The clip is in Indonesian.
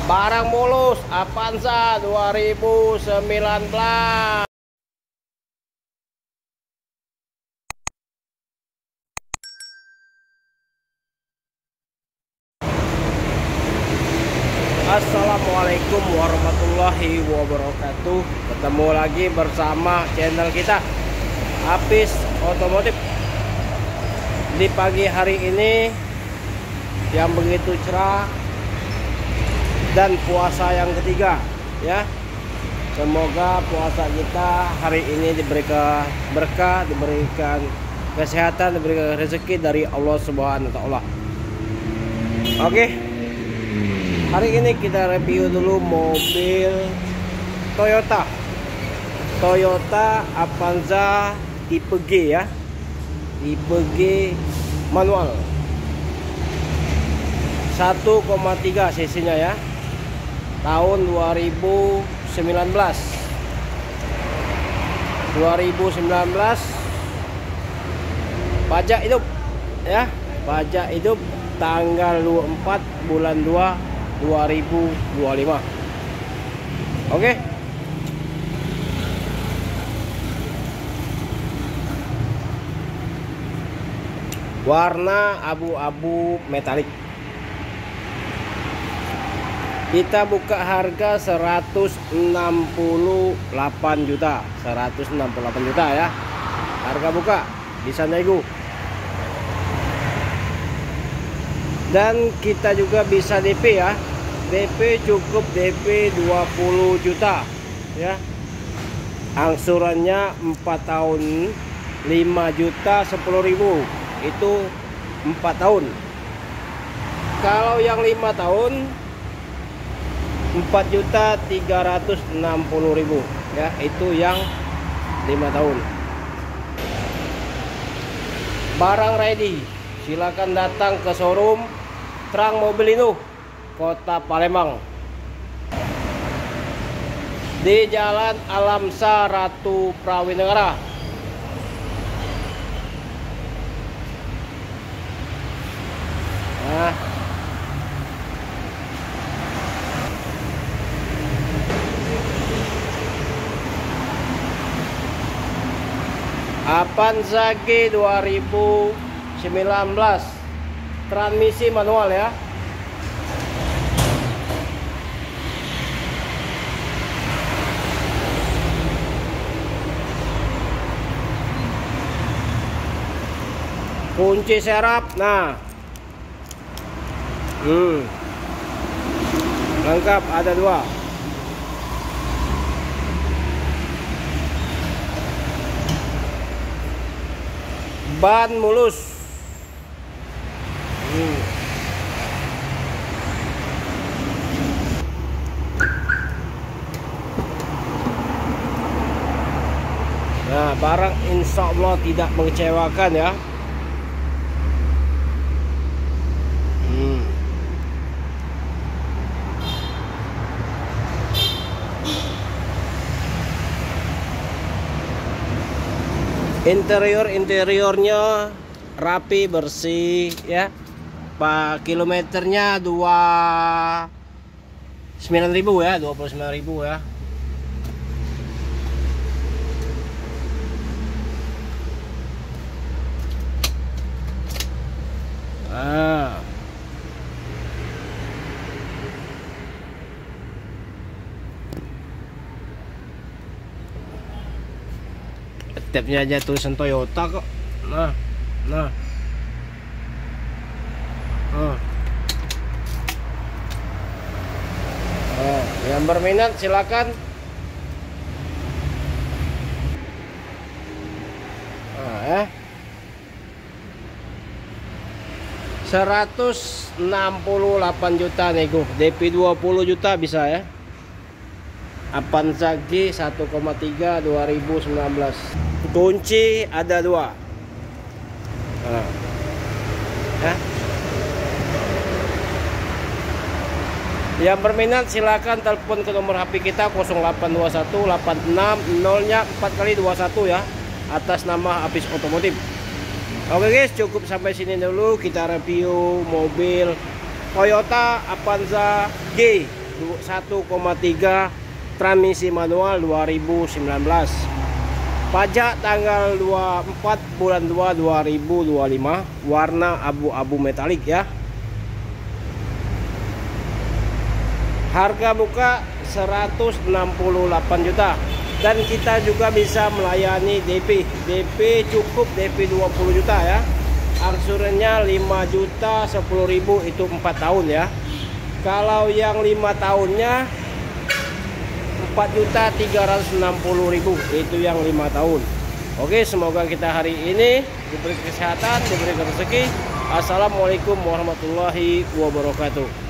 Barang mulus Avanza 2019. Assalamualaikum warahmatullahi wabarakatuh. Ketemu lagi bersama channel kita Apis Otomotif. Di pagi hari ini yang begitu cerah dan puasa yang ketiga ya. Semoga puasa kita hari ini diberikan berkah, diberikan kesehatan, diberikan rezeki dari Allah Subhanahu wa taala. Oke. Hari ini kita review dulu mobil Toyota Avanza tipe G ya, tipe G manual 1,3 cc nya ya, tahun 2019 pajak hidup ya, pajak hidup tanggal 24 bulan 2 2025. Oke. Warna abu-abu metalik. Kita buka harga 168 juta. 168 juta ya. Harga buka, bisa nego. Dan kita juga bisa DP ya. DP cukup DP 20 juta ya. Angsurannya 4 tahun 5 juta 10.000. Itu 4 tahun. Kalau yang 5 tahun 4 juta 360.000 ya. Itu yang 5 tahun. Barang ready. Silakan datang ke showroom Terang Mobilindo, Kota Palembang, di Jalan Alamsa Ratu Prawinegara. Nah, Avanza G 2019 transmisi manual ya. Kunci serap, nah, lengkap, ada 2. Ban mulus. Nah, barang insya Allah tidak mengecewakan ya. Interiornya rapi, bersih ya. Pak, kilometernya 29.000 ya, 29.000 ya. Ah. Tapnya aja tulisan Toyota kok. Nah. Yang berminat silakan. Nah, 168 juta nego, DP 20 juta bisa ya. Avanza G 1,3 2019. Kunci ada 2. Ya. Yang berminat silakan telepon ke nomor HP kita 0821 86 0-nya 4x21 ya, atas nama Apis Otomotif. Oke guys, cukup sampai sini dulu kita review mobil Toyota Avanza G 1,3 transmisi manual 2019. Pajak tanggal 24 bulan 2 2025, warna abu-abu metalik ya. Harga buka 168 juta. Dan kita juga bisa melayani DP. DP cukup DP 20 juta ya. Angsurannya 5 juta 10.000, itu 4 tahun ya. Kalau yang 5 tahunnya 4.360.000, itu yang 5 tahun. Oke, semoga kita hari ini diberi kesehatan, diberi rezeki. Assalamualaikum warahmatullahi wabarakatuh.